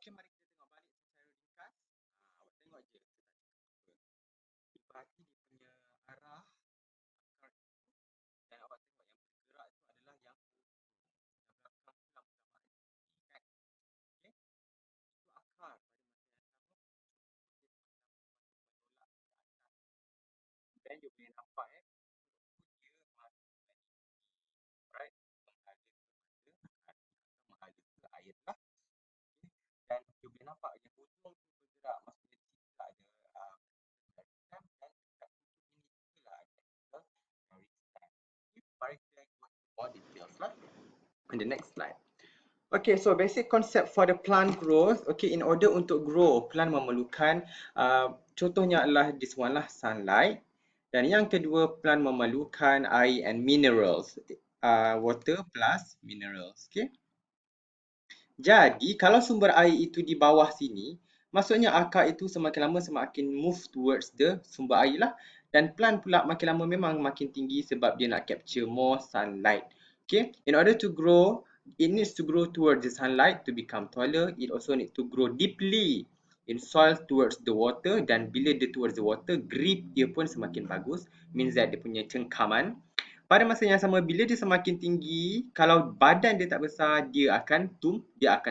Okey, mari kita tengok balik secara ringkas. Awak tengok je saya tak cakap apa. Perhati dia punya arah akar itu dan awak tengok yang bergerak itu adalah yang hujung. Yang belakang tu lama-lama ada tinggi kan. Okey. Itu akar pada masa yang sama pucuk itu dia semakin menolak ke atas. Dan you boleh nampak pucuk itu dia masuk lagi tinggi. Alright. Mengalir ke mana? Mengalir ke air lah. Okay. Dan you boleh nampak yang hujung tu bergerak. Maksudnya tidak ada meristem dan dekat pucuk ini juga lah ada meristem. Okay. Mari kita go into more details lah. On the next slide. Okay, so basic concept for the plant growth. Okay, in order untuk grow, plant memerlukan contohnya adalah this one lah, sunlight. Dan yang kedua, plant memerlukan air and minerals. Water plus minerals. Okay. Jadi, kalau sumber air itu di bawah sini, maksudnya akar itu semakin lama semakin move towards the sumber air lah. Dan plant pula makin lama memang makin tinggi sebab dia nak capture more sunlight. Okay, in order to grow, it needs to grow towards the sunlight to become taller. It also need to grow deeply in soil towards the water. Dan bila dia towards the water, grip dia pun semakin bagus. Means that dia punya cengkaman. Pada masa yang sama, bila dia semakin tinggi, kalau badan dia tak besar, dia akan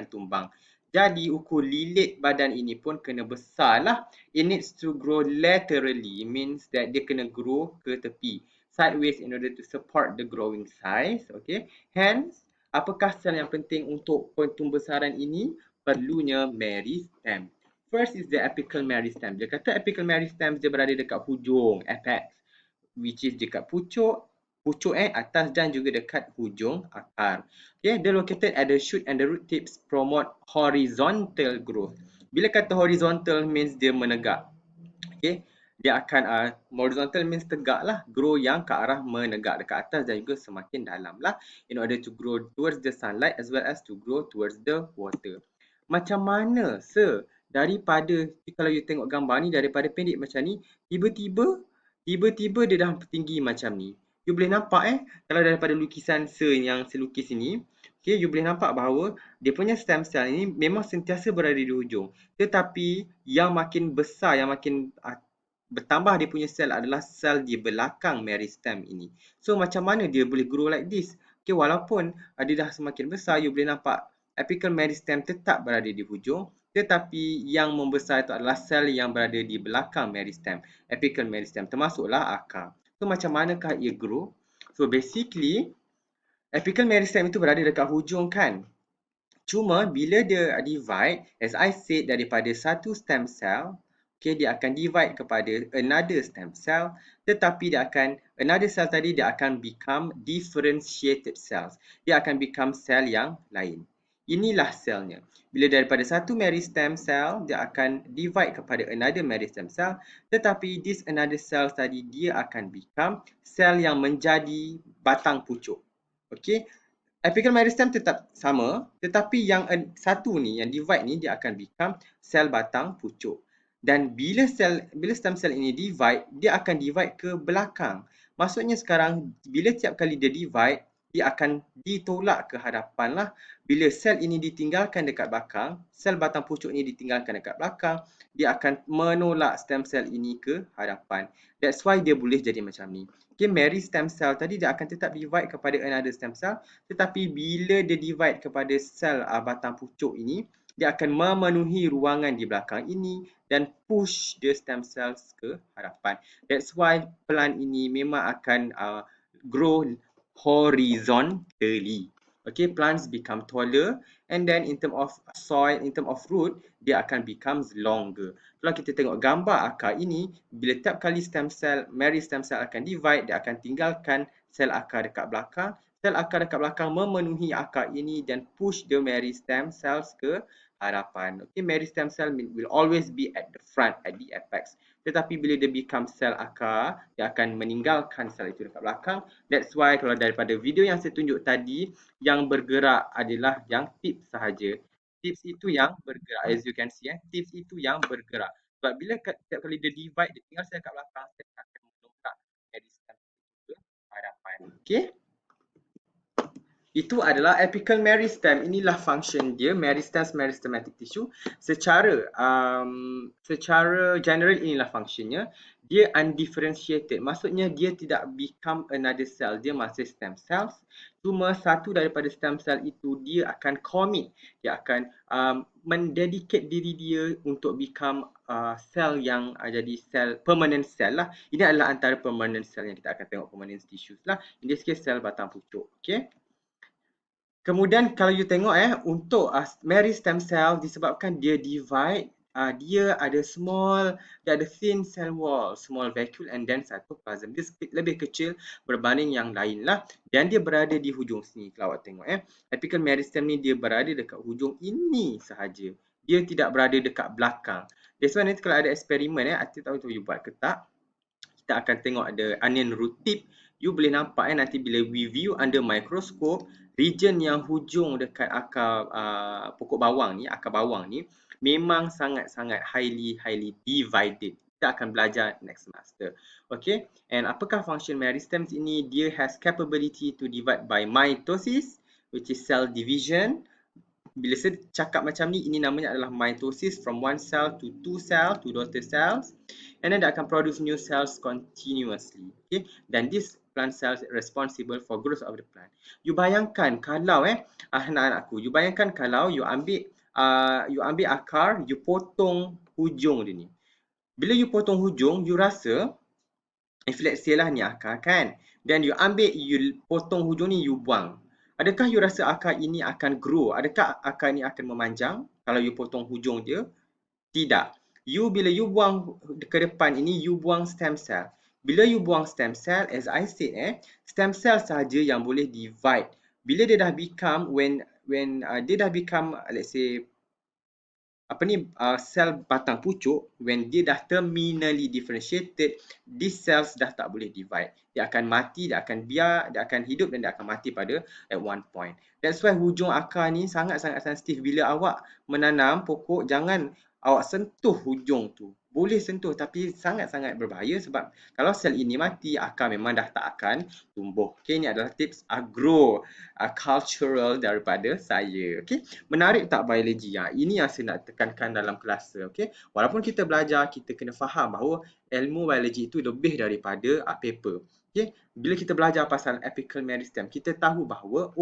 tumbang. Jadi ukur lilit badan ini pun kena besar lah. It needs to grow laterally, means that dia kena grow ke tepi, sideways in order to support the growing size. Okay. Hence, apakah sel yang penting untuk pembesaran ini? Perlunya meristem. First is the apical meristem. Dia kata apical meristem dia berada dekat hujung apex, which is dekat pucuk atas dan juga dekat hujung akar. Okay, they're located at the shoot and the root tips promote horizontal growth. Bila kata horizontal means dia menegak. Okay, dia akan horizontal means tegak lah, grow yang ke arah menegak dekat atas dan juga semakin dalam lah, in order to grow towards the sunlight as well as to grow towards the water. Macam mana daripada, kalau you tengok gambar ni, daripada pendek macam ni, tiba-tiba dia dah tinggi macam ni. You boleh nampak kalau daripada lukisan yang saya lukis ini, okay, you boleh nampak bahawa dia punya stem cell ini memang sentiasa berada di hujung. Tetapi yang makin besar, yang makin bertambah dia punya sel adalah sel di belakang meristem ini. So macam mana dia boleh grow like this? Okay, walaupun dia dah semakin besar, you boleh nampak apical meristem tetap berada di hujung. Tetapi yang membesar itu adalah sel yang berada di belakang meristem, apical meristem, termasuklah akar. So macam manakah ia grow? So basically, apical meristem itu berada dekat hujung kan. Cuma bila dia divide, as I said, daripada satu stem cell, okay, dia akan divide kepada another stem cell, tetapi another cell tadi dia akan become differentiated cells. Dia akan become sel yang lain. Inilah selnya. Bila daripada satu meristem cell, dia akan divide kepada another meristem cell, tetapi this another cell tadi dia akan become sel yang menjadi batang pucuk. Okay. Apical meristem tetap sama, tetapi yang satu ni, yang divide ni, dia akan become sel batang pucuk. Dan bila stem cell ini divide, dia akan divide ke belakang. Maksudnya sekarang, bila tiap kali dia divide, dia akan ditolak ke hadapan lah. Bila sel ini ditinggalkan dekat belakang, sel batang pucuk ini ditinggalkan dekat belakang, dia akan menolak stem cell ini ke hadapan. That's why dia boleh jadi macam ni. Okay, meristem cell tadi dia akan tetap divide kepada another stem cell, tetapi bila dia divide kepada sel batang pucuk ini, dia akan memenuhi ruangan di belakang ini dan push the stem cells ke hadapan. That's why plant ini memang akan grow horizontally. Okay, plants become taller, and then in term of soil, in term of root, dia akan becomes longer. Kalau kita tengok gambar akar ini, bila tiap kali meristem cell akan divide, dia akan tinggalkan sel akar dekat belakang. Sel akar dekat belakang memenuhi akar ini dan push the meristem cells ke hadapan. Okay, meristem cell will always be at the front, at the apex. Tetapi bila dia become sel akar, dia akan meninggalkan sel itu dekat belakang. That's why kalau daripada video yang saya tunjuk tadi, yang bergerak adalah yang tips sahaja. Tips itu yang bergerak, as you can see, tips itu yang bergerak. Sebab bila setiap kali dia divide, dia tinggal sel kat belakang, dia akan melongkak meristem itu ke hadapan. Okay? Itu adalah apical meristem. Inilah function dia, meristematic tissue. Secara general inilah functionnya. Dia undifferentiated. Maksudnya dia tidak become another cell. Dia masih stem cells. Cuma satu daripada stem cell itu dia akan commit. Dia akan mendedicate diri dia untuk become cell yang jadi cell, permanent cell lah. Ini adalah antara permanent cell yang kita akan tengok, permanent tissues lah. In this case, sel batang pucuk. Okay. Kemudian kalau you tengok untuk meristem cell disebabkan dia divide, dia ada thin cell wall, small vacuole and then cytoplasm. Dia lebih kecil berbanding yang lain lah. Dan dia berada di hujung sini. Kalau awak tengok apical meristem ni dia berada dekat hujung ini sahaja. Dia tidak berada dekat belakang. That's why nanti kalau ada eksperimen I tahu tu you buat ke tak, kita akan tengok ada onion root tip. You boleh nampak nanti bila we view under microscope, region yang hujung dekat akar pokok bawang ni, akar bawang ni memang sangat-sangat highly divided. Kita akan belajar next semester. Okay, and apakah function meristems ini? Dia has capability to divide by mitosis, which is cell division. Bila saya cakap macam ni, ini namanya adalah mitosis, from one cell to two daughter cells, and then dia akan produce new cells continuously. Okay, dan this plant cells responsible for growth of the plant. You bayangkan kalau anak-anakku, you bayangkan kalau you ambil akar, you potong hujung dia ni. Bila you potong hujung, you rasa, if let's say lah ni akar kan, then you ambil, you potong hujung ni, you buang. Adakah you rasa akar ini akan grow? Adakah akar ini akan memanjang kalau you potong hujung dia? Tidak. Bila you buang ke depan ini, you buang stem cell. Bila you buang stem cell, as I said, stem cell sahaja yang boleh divide. Bila dia dah become, when dia dah become, let's say, sel batang pucuk, when dia dah terminally differentiated, these cells dah tak boleh divide. Dia akan mati, dia akan hidup dan dia akan mati pada at one point. That's why hujung akar ni sangat-sangat sensitif. Bila awak menanam pokok, jangan awak sentuh hujung tu. Boleh sentuh tapi sangat-sangat berbahaya sebab kalau sel ini mati, akar memang dah tak akan tumbuh. Okay, ini adalah tips cultural daripada saya. Okay, menarik tak biologi? Ini yang saya nak tekankan dalam kelas. Okay, walaupun kita belajar, kita kena faham bahawa ilmu biologi itu lebih daripada paper. Okay, bila kita belajar pasal apical meristem, kita tahu bahawa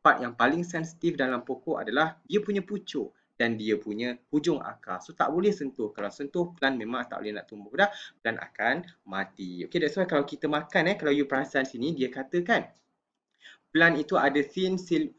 part yang paling sensitif dalam pokok adalah dia punya pucuk dan dia punya hujung akar. So tak boleh sentuh. Kalau sentuh, plant memang tak boleh nak tumbuh dah, plant akan mati. Okay, that's why kalau kita makan kalau you perasan sini, dia katakan plant itu ada thin cell,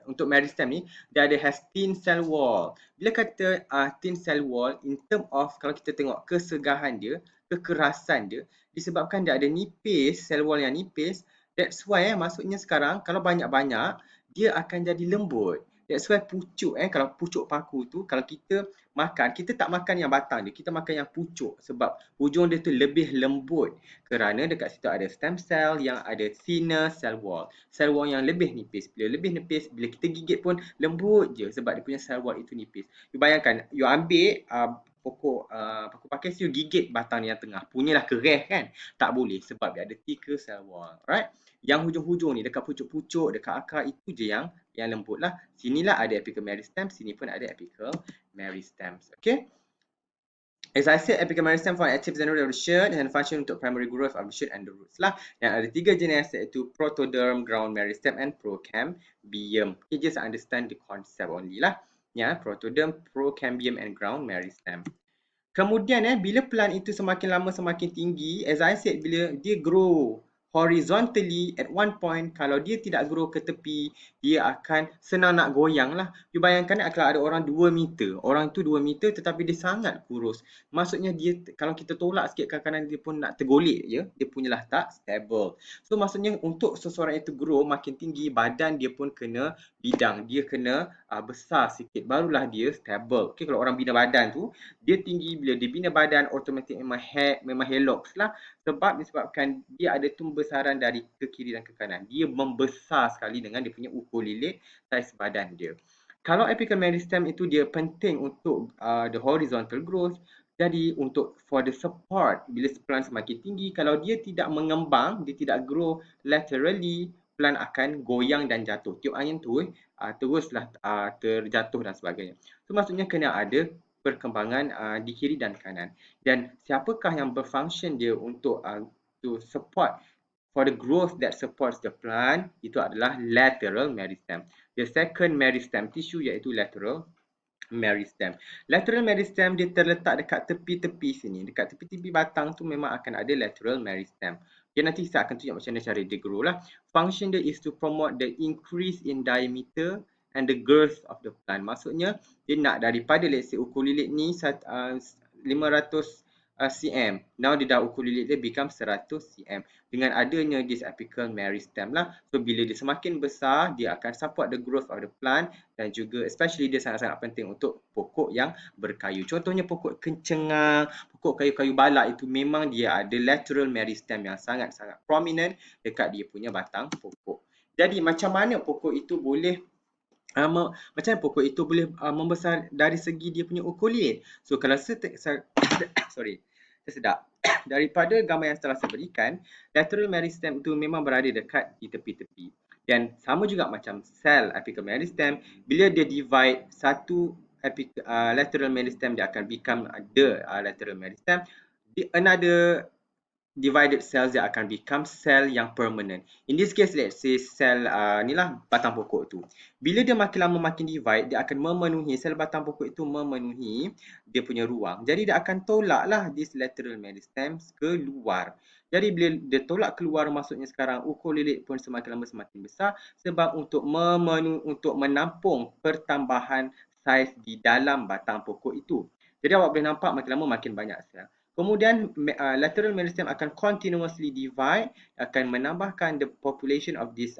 untuk meristem ni, dia has thin cell wall. Bila kata thin cell wall, in term of, kalau kita tengok kesegahan dia, kekerasan dia, disebabkan dia ada nipis, cell wall yang nipis, that's why maksudnya sekarang, kalau banyak-banyak, dia akan jadi lembut. That's why pucuk, kalau pucuk paku tu, kalau kita makan, kita tak makan yang batang dia, kita makan yang pucuk sebab hujung dia tu lebih lembut kerana dekat situ ada stem cell yang ada thinner cell wall. Cell wall yang lebih nipis. Bila lebih nipis, bila kita gigit pun lembut je sebab dia punya cell wall itu nipis. You bayangkan, you ambil pokok pakis, you gigit batang yang tengah. Punyalah kereh kan? Tak boleh sebab dia ada thicker cell wall. Alright? Yang hujung-hujung ni dekat pucuk-pucuk, dekat akar itu je yang lembut lah. Sinilah ada apical meristem, sini pun ada apical meristem. Okay? As I said, apical meristem for active and root of the shoot and function untuk primary growth of the shoot and the roots lah. Yang ada 3 jenis iaitu protoderm, ground meristem and procambium. Okay, just understand the concept only lah. Ya, protoderm, procambium and ground meristem. Kemudian bila plant itu semakin lama semakin tinggi, as I said, bila dia grow horizontally at one point, kalau dia tidak grow ke tepi, dia akan senang nak goyang lah. You bayangkan kalau ada orang 2 meter, orang tu 2 meter tetapi dia sangat kurus. Maksudnya dia, kalau kita tolak sikit ke kanan, dia pun nak tergolek je, dia punyalah tak stable. So maksudnya untuk seseorang itu grow makin tinggi, badan dia pun kena bidang, dia kena besar sikit, barulah dia stable. Okay, kalau orang bina badan tu, dia tinggi, bila dia bina badan, automatik memang helix lah. Disebabkan dia ada pembesaran dari ke kiri dan ke kanan. Dia membesar sekali dengan dia punya ukur lilit saiz badan dia. Kalau apical meristem itu dia penting untuk the horizontal growth. Jadi untuk for the support, bila plant semakin tinggi, kalau dia tidak mengembang, dia tidak grow laterally, plant akan goyang dan jatuh. Tiup angin tu teruslah terjatuh dan sebagainya. So maksudnya kena ada perkembangan di kiri dan kanan. Dan siapakah yang berfunction dia untuk to support for the growth that supports the plant, itu adalah lateral meristem. The second meristem tissue iaitu lateral meristem. Lateral meristem dia terletak dekat tepi-tepi sini. Dekat tepi-tepi batang tu memang akan ada lateral meristem. Okay, nanti saya akan tunjuk macam mana cara dia grow lah. Function dia is to promote the increase in diameter and the girth of the plant. Maksudnya dia nak daripada let's say ukur lilit ni 500 cm. Now dia dah ukur lilit dia become 100 cm. Dengan adanya this apical meristem lah. So bila dia semakin besar, dia akan support the growth of the plant dan juga especially dia sangat-sangat penting untuk pokok yang berkayu. Contohnya pokok kencengang, pokok kayu-kayu balak itu memang dia ada lateral meristem yang sangat-sangat prominent dekat dia punya batang pokok. Jadi macam mana pokok itu boleh membesar dari segi dia punya ukur lilit? So kalau sorry, saya sedap. Daripada gambar yang telah saya berikan, lateral meristem itu memang berada dekat di tepi-tepi. Dan sama juga macam sel apical meristem, bila dia divide satu lateral meristem, dia akan become the lateral meristem. Another divided cells dia akan become cell yang permanent. In this case, let's say cell ni lah batang pokok tu. Bila dia makin lama makin divide, dia akan memenuhi, sel batang pokok itu memenuhi dia punya ruang. Jadi dia akan tolak lah this lateral meristem keluar. Jadi bila dia tolak keluar, maksudnya sekarang ukur lilit pun semakin lama semakin besar sebab untuk menampung pertambahan saiz di dalam batang pokok itu. Jadi awak boleh nampak makin lama makin banyak sel. Kemudian lateral meristem akan continuously divide, akan menambahkan the population of this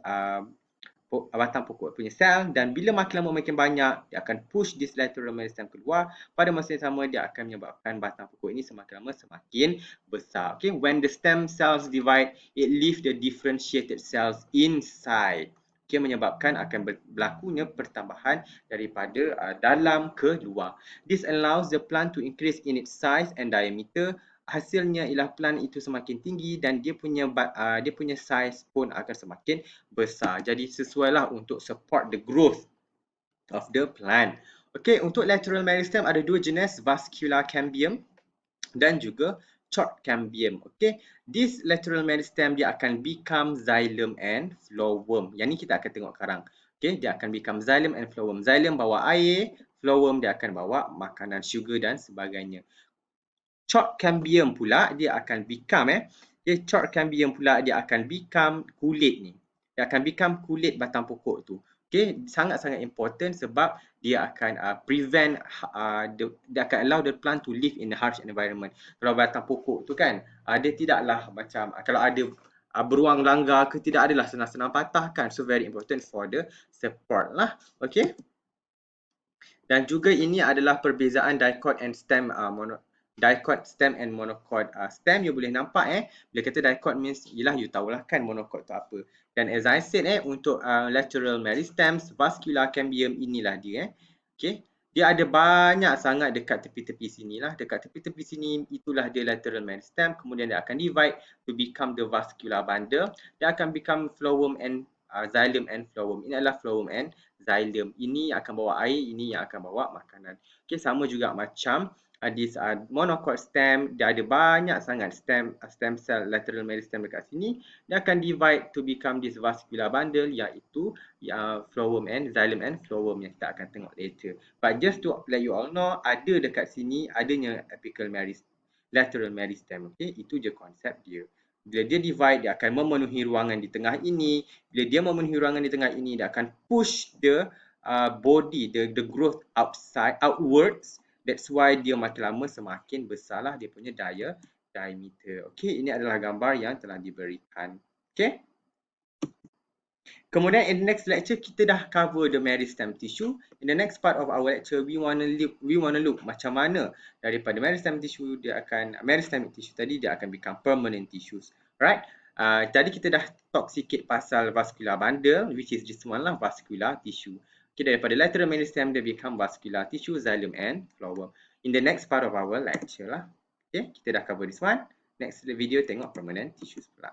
batang pokok punya sel, dan bila makin lama makin banyak, dia akan push this lateral meristem keluar. Pada masa yang sama, dia akan menyebabkan batang pokok ini semakin lama semakin besar. Okay, when the stem cells divide, it leaves the differentiated cells inside. Okay, menyebabkan akan berlakunya pertambahan daripada dalam ke luar. This allows the plant to increase in its size and diameter. Hasilnya ialah plant itu semakin tinggi dan dia punya size pun akan semakin besar. Jadi sesuailah untuk support the growth of the plant. Okay, untuk lateral meristem ada dua jenis, vascular cambium dan juga short cambium. Okay, this lateral meristem dia akan become xylem and phloem. Yang ni kita akan tengok sekarang. Okay, dia akan become xylem and phloem. Xylem bawa air, phloem dia akan bawa makanan, sugar dan sebagainya. Short cambium pula dia akan become short cambium pula dia akan become kulit ni. Dia akan become kulit batang pokok tu. Okay, sangat-sangat important sebab dia akan prevent dia akan allow the plant to live in a harsh environment. Kalau batang pokok tu kan, dia tidaklah macam kalau ada beruang langgar ke, tidak adalah senang-senang patah kan. So very important for the support lah. Okay. Dan juga ini adalah perbezaan dicot and stem dicot stem and monocot stem. You boleh nampak bila kata dicot means ialah you tahulah kan monocot tu apa. Dan as I said untuk lateral meristems, vascular cambium inilah dia Okay. Dia ada banyak sangat dekat tepi-tepi sini lah. Dekat tepi-tepi sini itulah dia lateral meristem. Kemudian dia akan divide to become the vascular bundle. Dia akan become phloem and xylem and phloem. Ini adalah phloem and xylem. Ini akan bawa air, ini yang akan bawa makanan. Okay, sama juga macam this monocot stem, dia ada banyak sangat stem cell lateral meristem dekat sini. Dia akan divide to become this vascular bundle, iaitu phloem and xylem and phloem yang kita akan tengok later. But just to let you all know, ada dekat sini adanya apical meristem, lateral meristem. Okay, itu je konsep dia. Bila dia divide, dia akan memenuhi ruangan di tengah ini. Bila dia memenuhi ruangan di tengah ini, dia akan push the body, the growth outwards. That's why dia makin lama semakin besarlah dia punya diameter. Okay, ini adalah gambar yang telah diberikan. Okay. Kemudian in the next lecture kita dah cover the meristem tissue. In the next part of our lecture we wanna look macam mana daripada meristem tissue tadi dia akan become permanent tissues. Right? Tadi kita dah talk sikit pasal vascular bundle, which is this one lah, vascular tissue. Okay, daripada lateral meristem dia become vascular tissue, xylem and phloem. In the next part of our lecture lah. Okay, kita dah cover this one. Next video tengok permanent tissues pula.